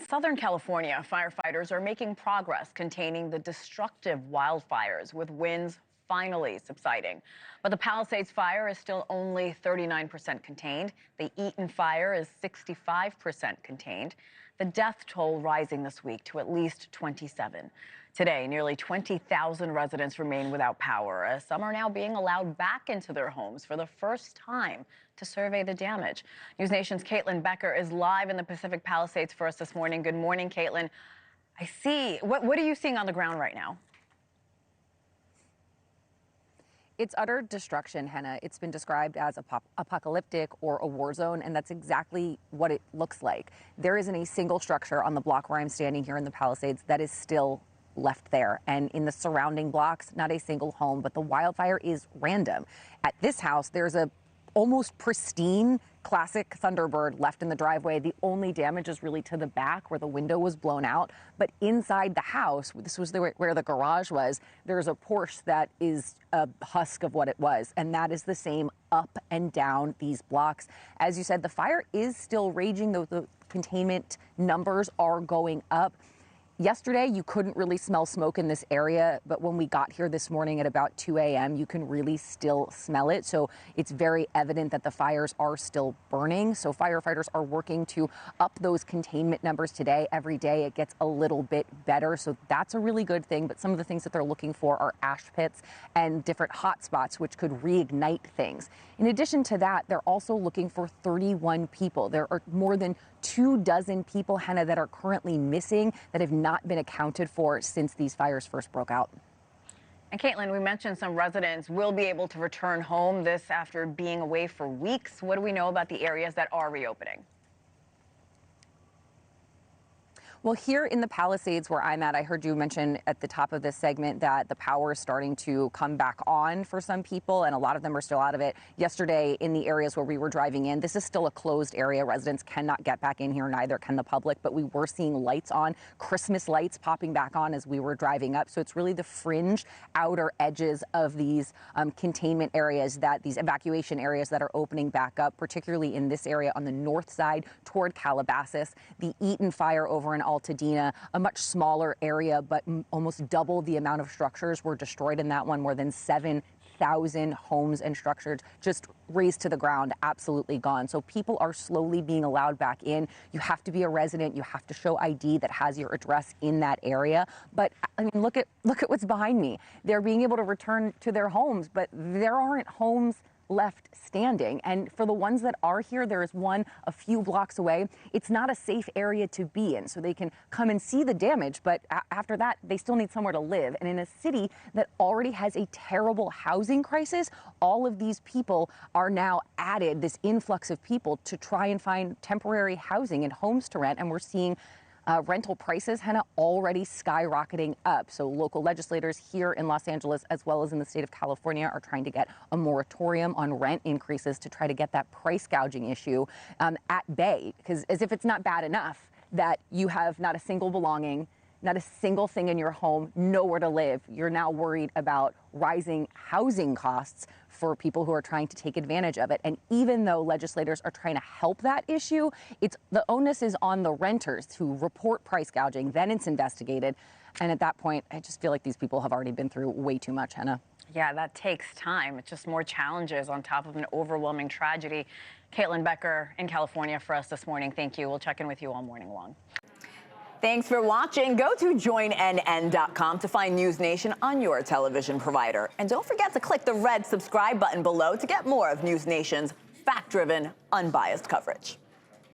Southern California, firefighters are making progress containing the destructive wildfires, with winds finally subsiding. But the Palisades fire is still only 39% contained. The Eaton fire is 65% contained. The death toll rising this week to at least 27. Today, nearly 20,000 residents remain without power, as some are now being allowed back into their homes for the first time to survey the damage. NewsNation's Caitlyn Becker is live in the Pacific Palisades for us this morning. Good morning, Caitlyn. I see. What are you seeing on the ground right now? It's utter destruction, Hena. It's been described as apocalyptic or a war zone, and that's exactly what it looks like. There isn't a single structure on the block where I'm standing here in the Palisades that is still left there. And in the surrounding blocks, not a single home, but the wildfire is random. At this house, there's a almost pristine classic Thunderbird left in the driveway. The only damage is really to the back where the window was blown out. But inside the house, this was where the garage was, there's a Porsche that is a husk of what it was. And that is the same up and down these blocks. As you said, the fire is still raging, though the containment numbers are going up. Yesterday, you couldn't really smell smoke in this area, but when we got here this morning at about 2 a.m., you can really still smell it. So it's very evident that the fires are still burning. So firefighters are working to up those containment numbers today. Every day it gets a little bit better. So that's a really good thing. But some of the things that they're looking for are ash pits and different hot spots, which could reignite things. In addition to that, they're also looking for 31 people. There are more than 24 people, Hena, that are currently missing that have not been accounted for since these fires first broke out. And Caitlyn, we mentioned some residents will be able to return home, this after being away for weeks. What do we know about the areas that are reopening? Well, here in the Palisades where I'm at, I heard you mention at the top of this segment that the power is starting to come back on for some people, and a lot of them are still out of it. Yesterday, in the areas where we were driving in, this is still a closed area. Residents cannot get back in here, neither can the public, but we were seeing lights on, Christmas lights popping back on as we were driving up. So it's really the fringe outer edges of these containment areas, these evacuation areas that are opening back up, particularly in this area on the north side toward Calabasas. The Eaton fire over in Altadena, a much smaller area, but almost double the amount of structures were destroyed in that one. More than 7,000 homes and structures just razed to the ground, absolutely gone. So people are slowly being allowed back in. You have to be a resident. You have to show ID that has your address in that area. But I mean, look at what's behind me. They're being able to return to their homes, but there aren't homes left standing. And for the ones that are here, there is one a few blocks away. It's not a safe area to be in, so they can come and see the damage, but after that, they still need somewhere to live. And in a city that already has a terrible housing crisis, all of these people are now added, this influx of people, to try and find temporary housing and homes to rent. And we're seeing rental prices, Hena, already skyrocketing up. So local legislators here in Los Angeles, as well as in the state of California, are trying to get a moratorium on rent increases to try to get that price gouging issue at bay. Because as if it's not bad enough that you have not a single belonging, not a single thing in your home, nowhere to live. You're now worried about rising housing costs for people who are trying to take advantage of it. And even though legislators are trying to help that issue, the onus is on the renters to report price gouging. Then it's investigated. And at that point, I just feel like these people have already been through way too much, Hena. Yeah, that takes time. It's just more challenges on top of an overwhelming tragedy. Caitlyn Becker in California for us this morning. Thank you. We'll check in with you all morning long. Thanks for watching. Go to joinnn.com to find NewsNation on your television provider. And don't forget to click the red subscribe button below to get more of NewsNation's fact-driven, unbiased coverage.